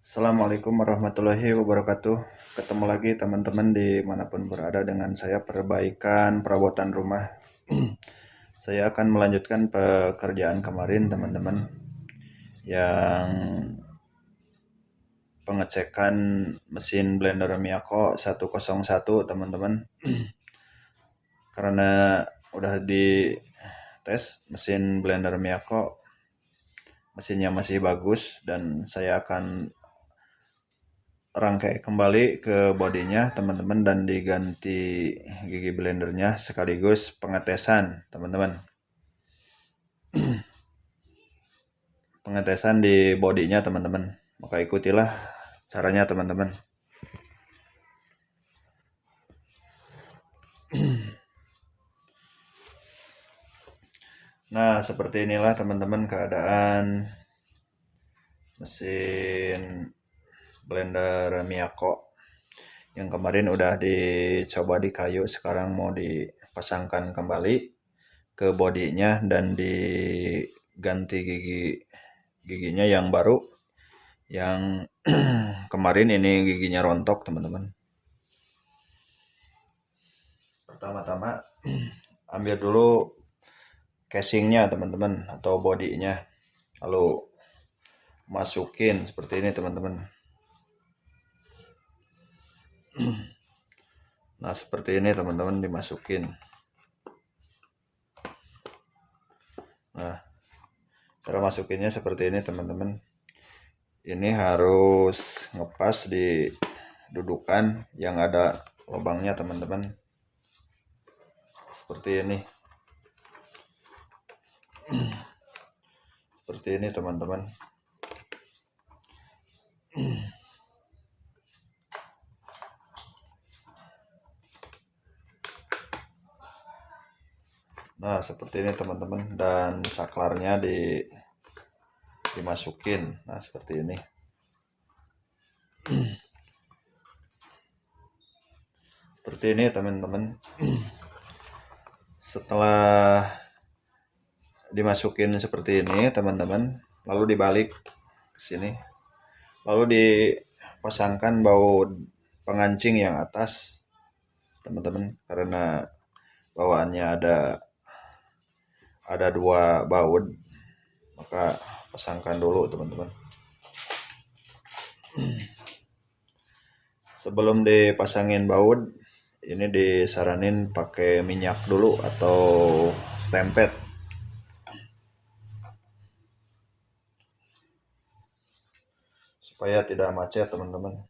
Assalamualaikum warahmatullahi wabarakatuh. Ketemu lagi teman-teman dimanapun berada dengan saya perbaikan perabotan rumah. Saya akan melanjutkan pekerjaan kemarin teman-teman yang pengecekan mesin blender Miyako 101 teman-teman. Karena udah di tes mesin blender Miyako, mesinnya masih bagus dan saya akan rangkai kembali ke bodinya teman-teman dan diganti gigi blendernya sekaligus pengetesan teman-teman. Pengetesan di bodinya teman-teman, maka ikutilah caranya teman-teman. Nah, seperti inilah teman-teman keadaan mesin blender Miyako yang kemarin udah dicoba di kayu, sekarang mau dipasangkan kembali ke bodinya dan diganti giginya yang baru. Yang kemarin ini giginya rontok teman-teman. Pertama-tama ambil dulu casingnya teman-teman atau bodinya, lalu masukin seperti ini teman-teman. Nah, seperti ini teman-teman, dimasukin. Nah, cara masukinnya seperti ini teman-teman. Ini harus ngepas di dudukan yang ada lubangnya teman-teman. Seperti ini. Seperti ini teman-teman. Nah, seperti ini teman-teman, dan saklarnya dimasukin. Nah, seperti ini. Seperti ini teman-teman. Setelah dimasukin seperti ini teman-teman, lalu dibalik ke sini, lalu dipasangkan baut pengancing yang atas teman-teman, karena bawaannya ada 2 baut, maka pasangkan dulu teman-teman. Sebelum dipasangin baut, ini disaranin pakai minyak dulu atau stempet supaya tidak macet teman-teman.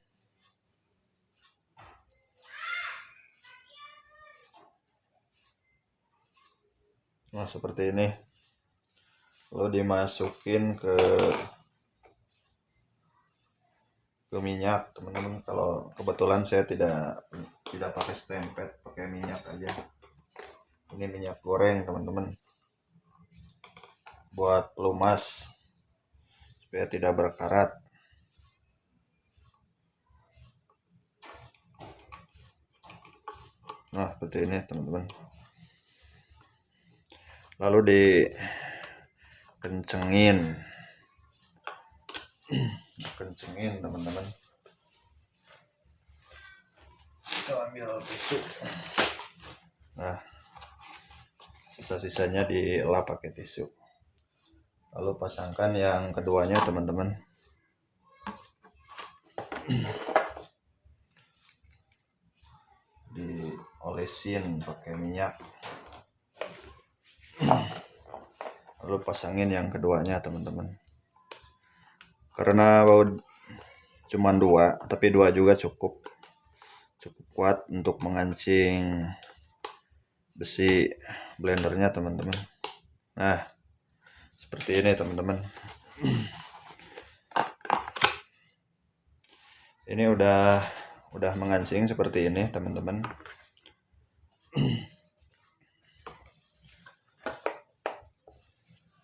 Nah, seperti ini. Lalu dimasukin ke minyak teman-teman. Kalau kebetulan saya tidak pakai stempet, pakai minyak aja. Ini minyak goreng teman-teman, buat pelumas supaya tidak berkarat. Nah, seperti ini teman-teman. Lalu dikencengin teman-teman. Kita ambil tisu. Nah, sisa-sisanya dilap pakai tisu. Lalu pasangkan yang keduanya teman-teman. Diolesin pakai minyak. Lalu pasangin yang keduanya teman-teman. Karena baut cuma 2, tapi 2 juga cukup kuat untuk mengancing besi blendernya teman-teman. Nah, seperti ini teman-teman. Ini udah mengancing seperti ini teman-teman.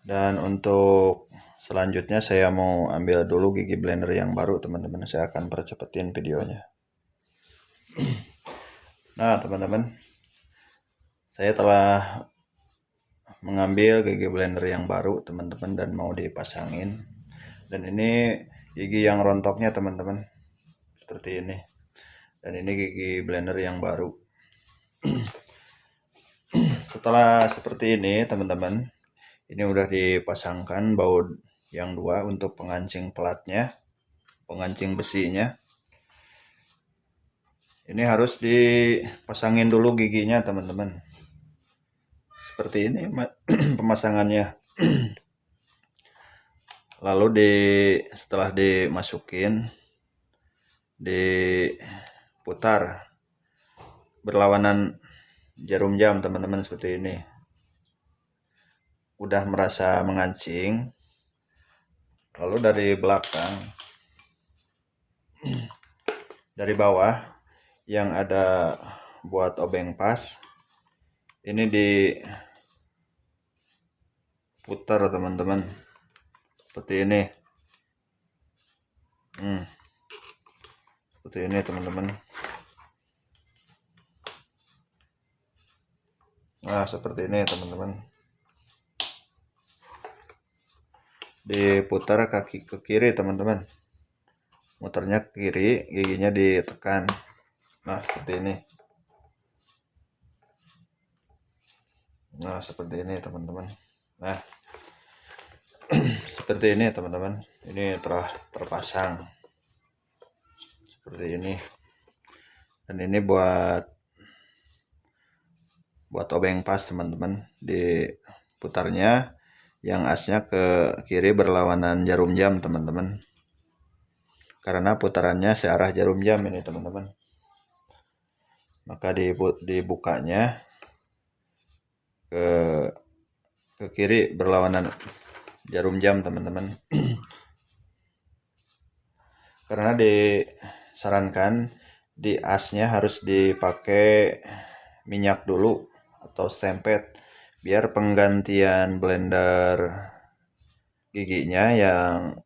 Dan untuk selanjutnya saya mau ambil dulu gigi blender yang baru teman-teman. Saya akan percepetin videonya. Nah teman-teman, saya telah mengambil gigi blender yang baru teman-teman dan mau dipasangin. Dan ini gigi yang rontoknya teman-teman, seperti ini. Dan ini gigi blender yang baru. Setelah seperti ini teman-teman, ini udah dipasangkan baut yang dua untuk pengancing pelatnya, pengancing besinya. Ini harus dipasangin dulu giginya teman-teman. Seperti ini pemasangannya. Lalu setelah dimasukin, diputar berlawanan jarum jam teman-teman, seperti ini. Udah merasa mengancing, lalu dari belakang, dari bawah yang ada buat obeng pas, ini diputar teman-teman, seperti ini. Seperti ini teman-teman. Nah, seperti ini teman-teman. Diputar kaki ke kiri teman-teman. Muternya ke kiri, giginya ditekan. Nah, seperti ini. Nah, seperti ini teman-teman. Nah, seperti ini teman-teman. Ini telah terpasang. Seperti ini. Dan ini buat obeng pas teman-teman. Diputarnya yang asnya ke kiri berlawanan jarum jam teman-teman. Karena putarannya searah jarum jam ini teman-teman. Maka dibukanya ke kiri berlawanan jarum jam teman-teman. Karena disarankan di asnya harus dipakai minyak dulu atau stempet, biar penggantian blender giginya yang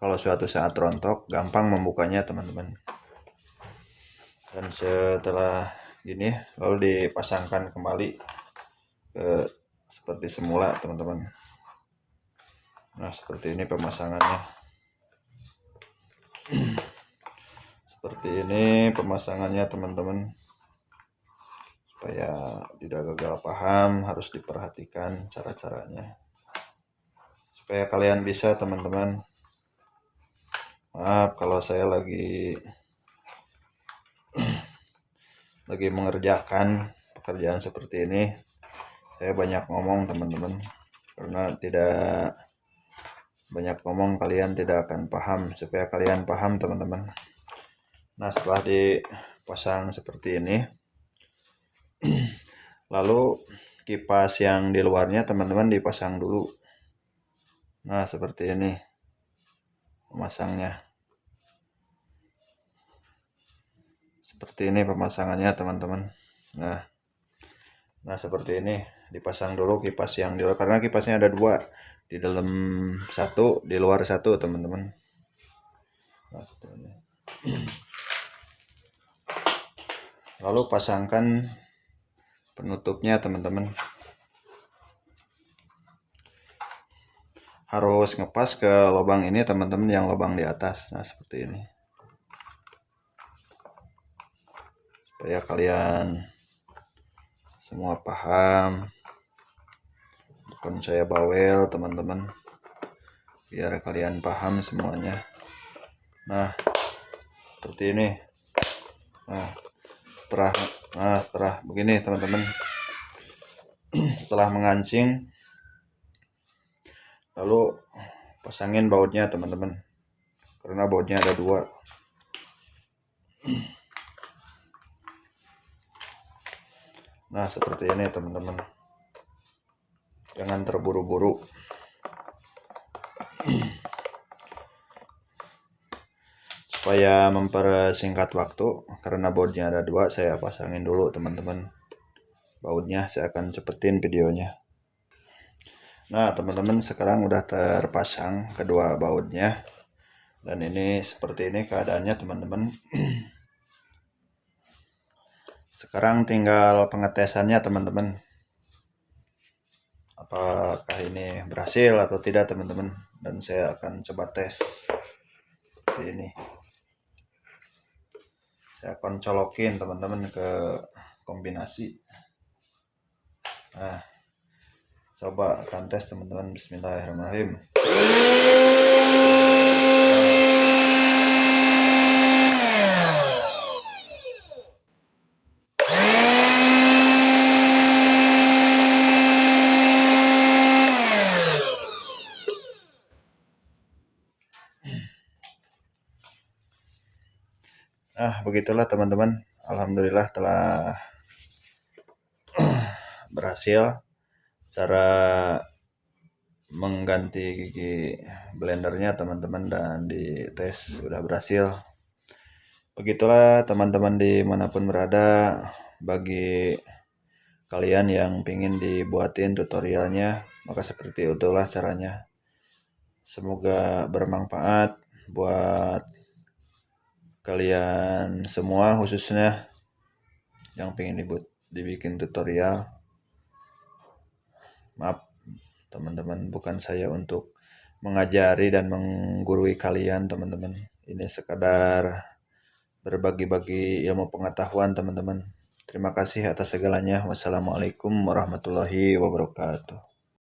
kalau suatu saat rontok gampang membukanya teman-teman. Dan setelah gini lalu dipasangkan kembali seperti semula teman-teman. Nah, seperti ini pemasangannya. Seperti ini pemasangannya teman-teman. Supaya tidak gagal paham, harus diperhatikan cara-caranya. Supaya kalian bisa teman-teman. Maaf kalau saya lagi mengerjakan pekerjaan seperti ini. Saya banyak ngomong teman-teman. Karena tidak banyak ngomong kalian tidak akan paham. Supaya kalian paham teman-teman. Nah, setelah dipasang seperti ini, lalu kipas yang di luarnya teman-teman dipasang dulu. Nah, seperti ini pemasangnya. Seperti ini pemasangannya teman-teman. Nah, seperti ini dipasang dulu kipas yang di luar, karena kipasnya ada dua, di dalam satu, di luar satu teman-teman. Nah, seperti ini. Lalu pasangkan penutupnya teman-teman. Harus ngepas ke lubang ini teman-teman, yang lubang di atas. Nah, seperti ini. Supaya kalian semua paham. Bukan saya bawel teman-teman. Biar kalian paham semuanya. Nah, seperti ini. Setelah begini teman-teman. Setelah mengancing, lalu pasangin bautnya teman-teman, karena bautnya ada dua. Nah, seperti ini teman-teman. Jangan terburu-buru. Supaya mempersingkat waktu, karena bautnya ada dua, saya pasangin dulu teman-teman bautnya. Saya akan cepetin videonya. Nah, teman-teman, sekarang udah terpasang kedua bautnya. Dan ini seperti ini keadaannya teman-teman. Sekarang tinggal pengetesannya teman-teman. Apakah ini berhasil atau tidak teman-teman. Dan saya akan coba tes. seperti ini. Saya akan colokin teman-teman ke kombinasi. Nah, coba akan tes teman-teman. Bismillahirrahmanirrahim. Nah, begitulah teman-teman. Alhamdulillah telah berhasil. Cara mengganti gigi blendernya teman-teman dan dites sudah berhasil. Begitulah teman-teman dimanapun berada, bagi kalian yang ingin dibuatin tutorialnya, maka seperti itulah caranya. Semoga bermanfaat buat kalian semua, khususnya yang ingin dibikin tutorial. Maaf teman-teman, bukan saya untuk mengajari dan menggurui kalian teman-teman. Ini sekadar berbagi-bagi ilmu pengetahuan teman-teman. Terima kasih atas segalanya. Wassalamualaikum warahmatullahi wabarakatuh.